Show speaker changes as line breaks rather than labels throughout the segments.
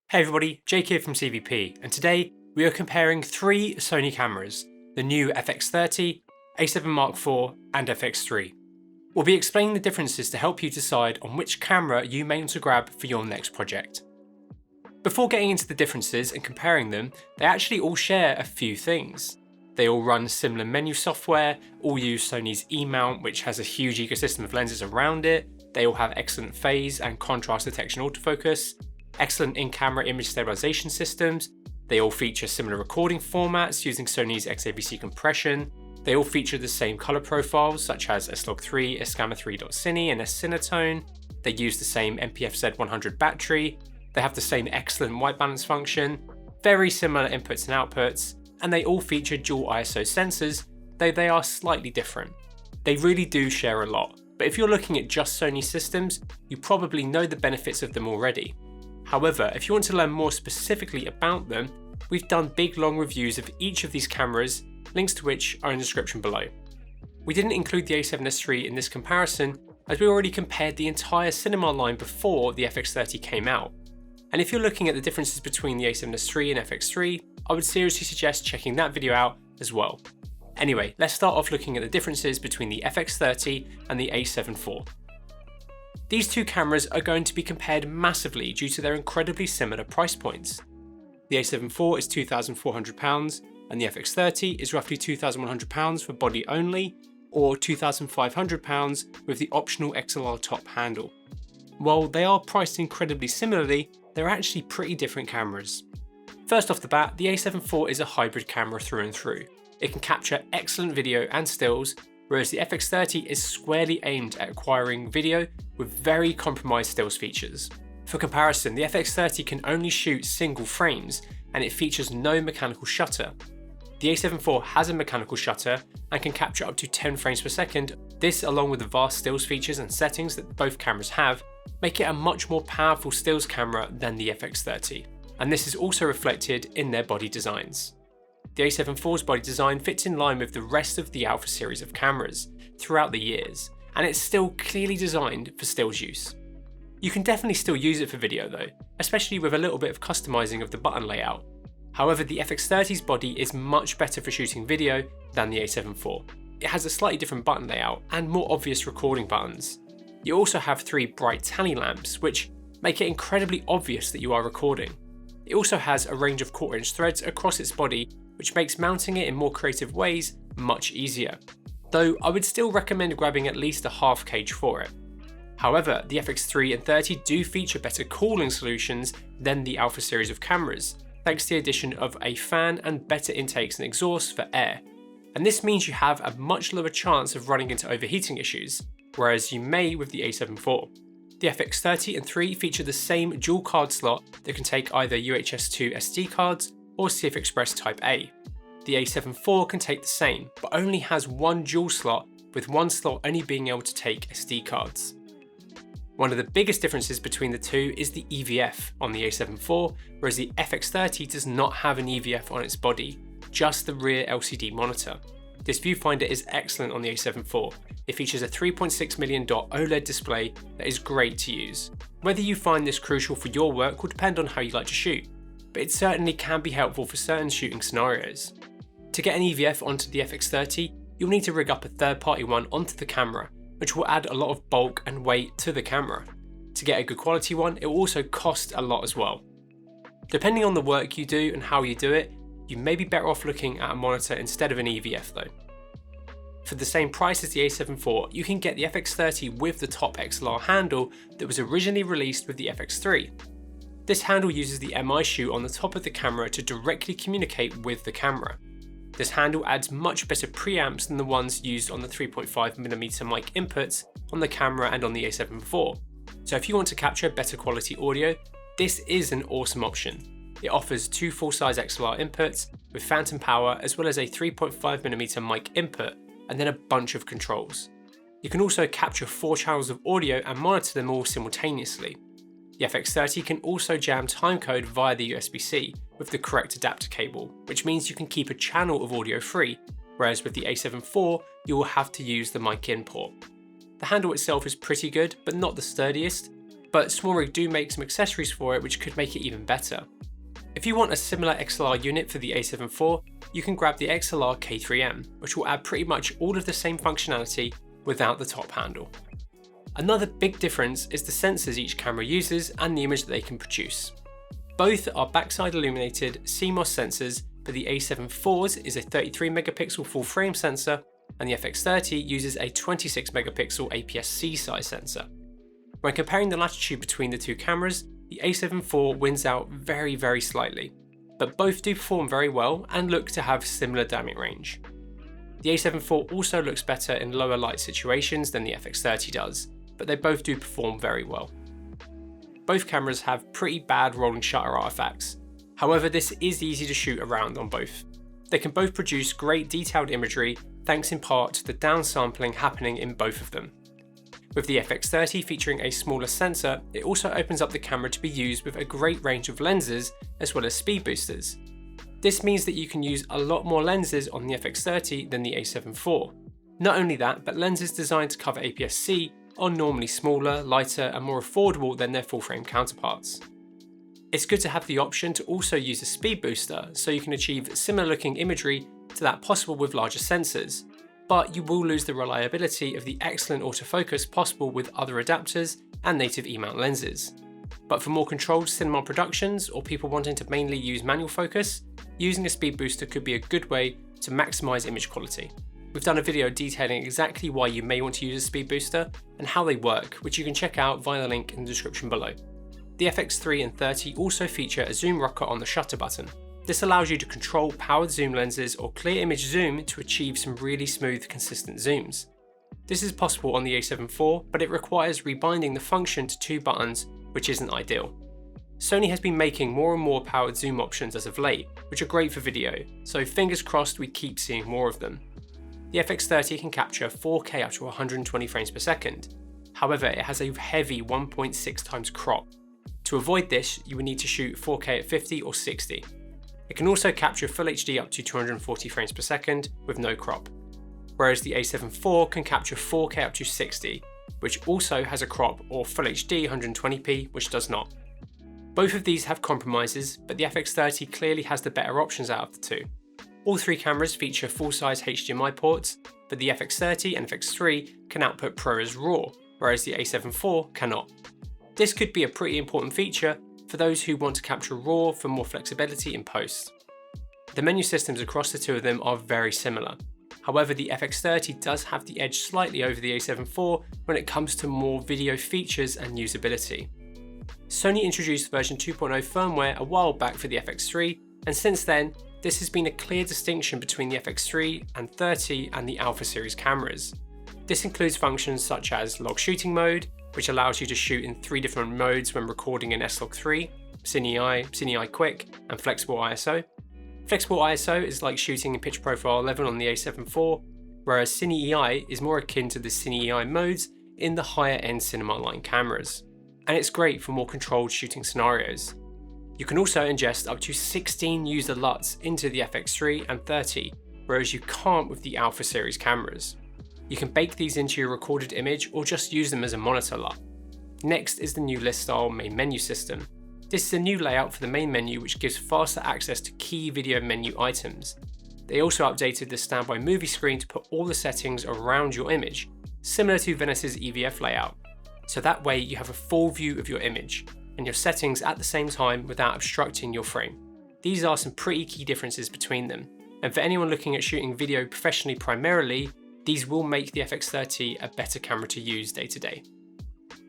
Hey everybody, Jake here from CVP, and today we are comparing three Sony cameras, the new FX30, A7 Mark IV and FX3. We'll be explaining the differences to help you decide on which camera you may want to grab for your next project. Before getting into the differences and comparing them, they actually all share a few things. They all run similar menu software, all use Sony's E-mount, which has a huge ecosystem of lenses around it. They all have excellent phase and contrast detection autofocus, excellent in-camera image stabilization systems. They all feature similar recording formats using Sony's XAVC compression. They all feature the same color profiles such as S-Log3, S-Gamma3.Cine and S-Cinetone. They use the same NPF-Z100 battery. They have the same excellent white balance function, very similar inputs and outputs, and they all feature dual ISO sensors, though they are slightly different. They really do share a lot, but if you're looking at just Sony systems, you probably know the benefits of them already. However, if you want to learn more specifically about them, we've done big long reviews of each of these cameras, links to which are in the description below. We didn't include the A7S III in this comparison as we already compared the entire cinema line before the FX30 came out. And if you're looking at the differences between the A7S III and FX3, I would seriously suggest checking that video out as well. Anyway, let's start off looking at the differences between the FX30 and the A7 IV. These two cameras are going to be compared massively due to their incredibly similar price points. The A7 IV is £2,400 and the FX30 is roughly £2,100 for body only, or £2,500 with the optional XLR top handle. While they are priced incredibly similarly, they're actually pretty different cameras. First off the bat, the A7 IV is a hybrid camera through and through. It can capture excellent video and stills, whereas the FX30 is squarely aimed at acquiring video with very compromised stills features. For comparison, the FX30 can only shoot single frames and it features no mechanical shutter. The A7 IV has a mechanical shutter and can capture up to 10 frames per second. This, along with the vast stills features and settings that both cameras have, make it a much more powerful stills camera than the FX30. And this is also reflected in their body designs. The A7 IV's body design fits in line with the rest of the Alpha series of cameras throughout the years, and it's still clearly designed for stills use. You can definitely still use it for video though, especially with a little bit of customizing of the button layout. However, the FX30's body is much better for shooting video than the A7 IV. It has a slightly different button layout and more obvious recording buttons. You also have three bright tally lamps, which make it incredibly obvious that you are recording. It also has a range of 1/4" threads across its body, which makes mounting it in more creative ways much easier. Though I would still recommend grabbing at least a half cage for it. However, the FX3 and 30 do feature better cooling solutions than the Alpha series of cameras, thanks to the addition of a fan and better intakes and exhausts for air. And this means you have a much lower chance of running into overheating issues, whereas you may with the A7 IV. The FX30 and 3 feature the same dual card slot that can take either UHS-2 SD cards or CF Express Type A. The A7 IV can take the same, but only has one dual slot, with one slot only being able to take SD cards. One of the biggest differences between the two is the EVF on the A7 IV, whereas the FX30 does not have an EVF on its body, just the rear LCD monitor. This viewfinder is excellent on the A7 IV. It features a 3.6 million dot OLED display that is great to use. Whether you find this crucial for your work will depend on how you like to shoot, but it certainly can be helpful for certain shooting scenarios. To get an EVF onto the FX30, you'll need to rig up a third-party one onto the camera, which will add a lot of bulk and weight to the camera. To get a good quality one, it will also cost a lot as well. Depending on the work you do and how you do it, you may be better off looking at a monitor instead of an EVF though. For the same price as the A7 IV, you can get the FX30 with the top XLR handle that was originally released with the FX3. This handle uses the MI shoe on the top of the camera to directly communicate with the camera. This handle adds much better preamps than the ones used on the 3.5mm mic inputs on the camera and on the A7 IV. So if you want to capture better quality audio, this is an awesome option. It offers two full-size XLR inputs with phantom power as well as a 3.5mm mic input and then a bunch of controls. You can also capture 4 channels of audio and monitor them all simultaneously. The FX30 can also jam timecode via the USB-C with the correct adapter cable, which means you can keep a channel of audio free, whereas with the A7 IV, you will have to use the mic in port. The handle itself is pretty good, but not the sturdiest, but SmallRig do make some accessories for it which could make it even better. If you want a similar XLR unit for the A7 IV, you can grab the XLR K3M, which will add pretty much all of the same functionality without the top handle. Another big difference is the sensors each camera uses and the image that they can produce. Both are backside illuminated CMOS sensors, but the A7 IV's is a 33 megapixel full frame sensor and the FX30 uses a 26 megapixel APS-C size sensor. When comparing the latitude between the two cameras, the A7 IV wins out very slightly, but both do perform very well and look to have similar dynamic range. The A7 IV also looks better in lower light situations than the FX30 does, but they both do perform very well. Both cameras have pretty bad rolling shutter artifacts, however this is easy to shoot around on both. They can both produce great detailed imagery thanks in part to the downsampling happening in both of them. With the FX30 featuring a smaller sensor, it also opens up the camera to be used with a great range of lenses as well as speed boosters. This means that you can use a lot more lenses on the FX30 than the A7 IV. Not only that, but lenses designed to cover APS-C are normally smaller, lighter and more affordable than their full frame counterparts. It's good to have the option to also use a speed booster so you can achieve similar looking imagery to that possible with larger sensors, but you will lose the reliability of the excellent autofocus possible with other adapters and native E-mount lenses. But for more controlled cinema productions or people wanting to mainly use manual focus, using a speed booster could be a good way to maximise image quality. We've done a video detailing exactly why you may want to use a speed booster and how they work, which you can check out via the link in the description below. The FX3 and 30 also feature a zoom rocker on the shutter button. This allows you to control powered zoom lenses or clear image zoom to achieve some really smooth, consistent zooms. This is possible on the A7 IV, but it requires rebinding the function to two buttons, which isn't ideal. Sony has been making more and more powered zoom options as of late, which are great for video, so fingers crossed we keep seeing more of them. The FX30 can capture 4K up to 120 frames per second. However, it has a heavy 1.6 times crop. To avoid this, you would need to shoot 4K at 50 or 60. It can also capture Full HD up to 240 frames per second with no crop, whereas the A7 IV can capture 4K up to 60, which also has a crop, or Full HD 120p, which does not. Both of these have compromises, but the FX30 clearly has the better options out of the two. All three cameras feature full-size HDMI ports, but the FX30 and FX3 can output ProRes RAW, whereas the A7 IV cannot. This could be a pretty important feature for those who want to capture RAW for more flexibility in post. The menu systems across the two of them are very similar. However, the FX30 does have the edge slightly over the A7 IV when it comes to more video features and usability. Sony introduced version 2.0 firmware a while back for the FX3, and since then, this has been a clear distinction between the FX3 and 30 and the Alpha series cameras. This includes functions such as log shooting mode, which allows you to shoot in 3 different modes when recording in S-Log3, Cine-I Quick, and Flexible ISO. Flexible ISO is like shooting in pitch profile 11 on the A7 IV, whereas Cine-I is more akin to the Cine-I modes in the higher end cinema line cameras. And it's great for more controlled shooting scenarios. You can also ingest up to 16 user LUTs into the FX3 and 30, whereas you can't with the Alpha series cameras. You can bake these into your recorded image or just use them as a monitor LUT. Next is the new list style main menu system. This is a new layout for the main menu which gives faster access to key video menu items. They also updated the standby movie screen to put all the settings around your image, similar to Venice's EVF layout. So that way you have a full view of your image and your settings at the same time without obstructing your frame. These are some pretty key differences between them, and for anyone looking at shooting video professionally primarily, these will make the FX30 a better camera to use day to day.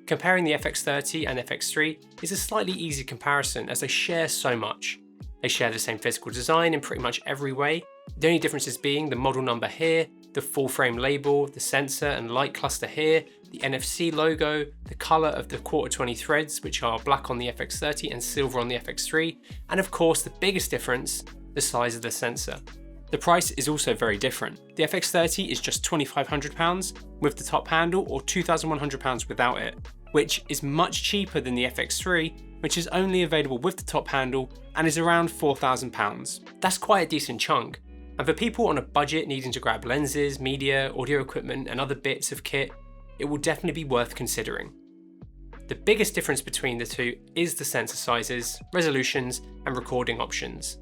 Comparing the FX30 and FX3 is a slightly easy comparison as they share so much. They share the same physical design in pretty much every way, the only differences being the model number here, the full frame label, the sensor and light cluster here, the NFC logo, the colour of the Q20 threads which are black on the FX30 and silver on the FX3, and of course the biggest difference, the size of the sensor. The price is also very different. The FX30 is just £2,500 with the top handle or £2,100 without it, which is much cheaper than the FX3, which is only available with the top handle and is around £4,000. That's quite a decent chunk. And for people on a budget needing to grab lenses, media, audio equipment and other bits of kit, it will definitely be worth considering. The biggest difference between the two is the sensor sizes, resolutions, and recording options.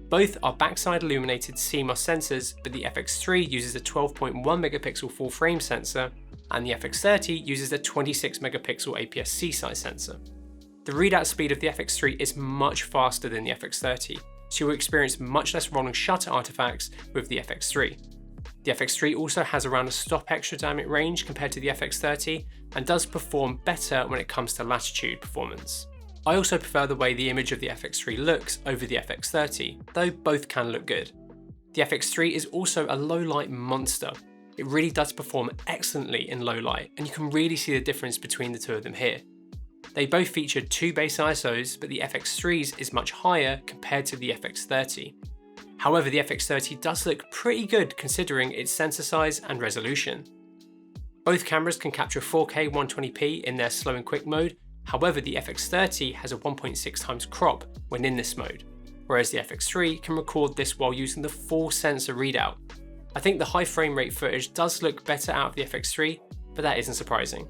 Both are backside illuminated CMOS sensors, but the FX3 uses a 12.1 megapixel full frame sensor, and the FX30 uses a 26 megapixel APS-C size sensor. The readout speed of the FX3 is much faster than the FX30, so you will experience much less rolling shutter artifacts with the FX3. The FX3 also has around a stop extra dynamic range compared to the FX30 and does perform better when it comes to latitude performance. I also prefer the way the image of the FX3 looks over the FX30, though both can look good. The FX3 is also a low light monster. It really does perform excellently in low light, and you can really see the difference between the two of them here. They both feature 2 base ISOs, but the FX3's is much higher compared to the FX30. However, the FX30 does look pretty good considering its sensor size and resolution. Both cameras can capture 4K 120p in their slow and quick mode, however the FX30 has a 1.6 times crop when in this mode, whereas the FX3 can record this while using the full sensor readout. I think the high frame rate footage does look better out of the FX3, but that isn't surprising.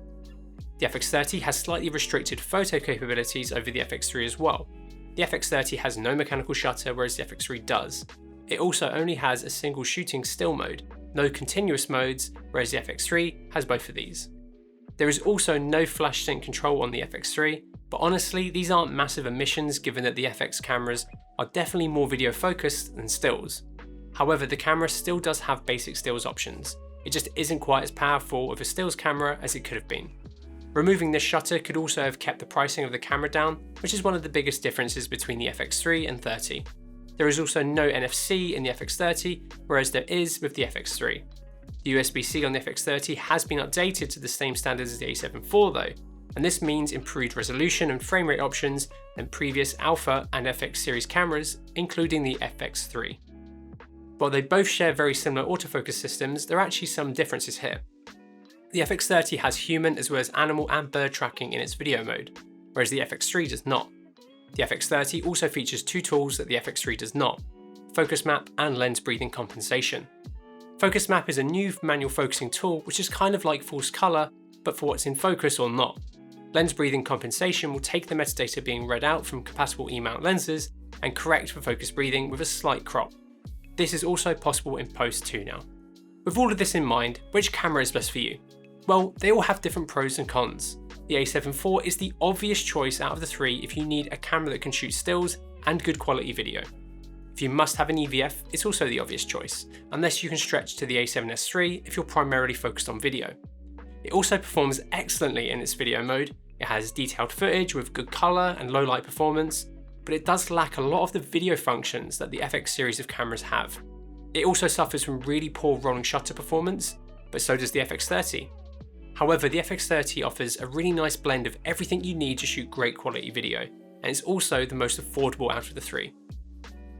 The FX30 has slightly restricted photo capabilities over the FX3 as well. The FX30 has no mechanical shutter, whereas the FX3 does. It also only has a single shooting still mode, no continuous modes, whereas the FX3 has both of these. There is also no flash sync control on the FX3, but honestly these aren't massive omissions given that the FX cameras are definitely more video focused than stills. However, the camera still does have basic stills options. It just isn't quite as powerful of a stills camera as it could have been. Removing this shutter could also have kept the pricing of the camera down, which is one of the biggest differences between the FX3 and 30. There is also no NFC in the FX30, whereas there is with the FX3. The USB-C on the FX30 has been updated to the same standards as the A7 IV though, and this means improved resolution and frame rate options than previous Alpha and FX series cameras, including the FX3. While they both share very similar autofocus systems, there are actually some differences here. The FX30 has human as well as animal and bird tracking in its video mode, whereas the FX3 does not. The FX30 also features 2 tools that the FX3 does not: Focus Map and Lens Breathing Compensation. Focus Map is a new manual focusing tool which is kind of like false colour, but for what's in focus or not. Lens Breathing Compensation will take the metadata being read out from compatible E-mount lenses and correct for focus breathing with a slight crop. This is also possible in post too now. With all of this in mind, which camera is best for you? Well, they all have different pros and cons. The A7 IV is the obvious choice out of the 3 if you need a camera that can shoot stills and good quality video. If you must have an EVF, it's also the obvious choice, unless you can stretch to the A7S III if you're primarily focused on video. It also performs excellently in its video mode. It has detailed footage with good colour and low light performance, but it does lack a lot of the video functions that the FX series of cameras have. It also suffers from really poor rolling shutter performance, but so does the FX30. However, the FX30 offers a really nice blend of everything you need to shoot great quality video, and it's also the most affordable out of the 3.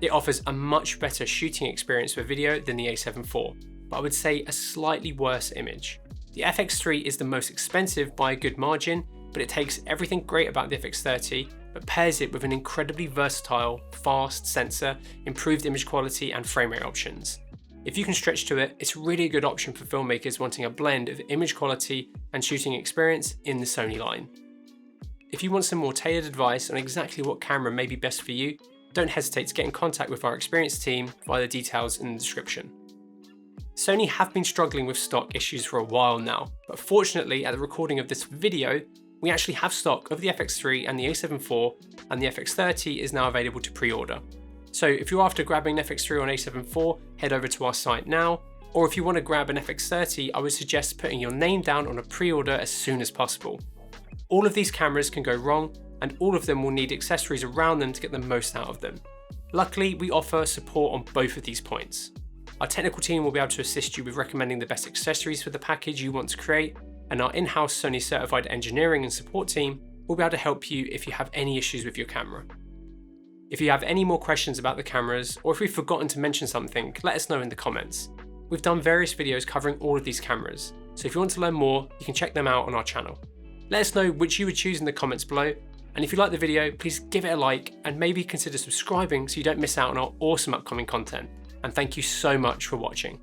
It offers a much better shooting experience for video than the A7 IV, but I would say a slightly worse image. The FX3 is the most expensive by a good margin, but it takes everything great about the FX30, but pairs it with an incredibly versatile, fast sensor, improved image quality and frame rate options. If you can stretch to it, it's really a good option for filmmakers wanting a blend of image quality and shooting experience in the Sony line. If you want some more tailored advice on exactly what camera may be best for you, don't hesitate to get in contact with our experienced team via the details in the description. Sony have been struggling with stock issues for a while now, but fortunately at the recording of this video, we actually have stock of the FX3 and the A7 IV, and the FX30 is now available to pre-order. So if you're after grabbing an FX3 or an A7 IV, head over to our site now, or if you want to grab an FX30, I would suggest putting your name down on a pre-order as soon as possible. All of these cameras can go wrong, and all of them will need accessories around them to get the most out of them. Luckily, we offer support on both of these points. Our technical team will be able to assist you with recommending the best accessories for the package you want to create, and our in-house Sony certified engineering and support team will be able to help you if you have any issues with your camera. If you have any more questions about the cameras, or if we've forgotten to mention something, let us know in the comments. We've done various videos covering all of these cameras, so if you want to learn more, you can check them out on our channel. Let us know which you would choose in the comments below, and if you like the video, please give it a like and maybe consider subscribing so you don't miss out on our awesome upcoming content. And thank you so much for watching.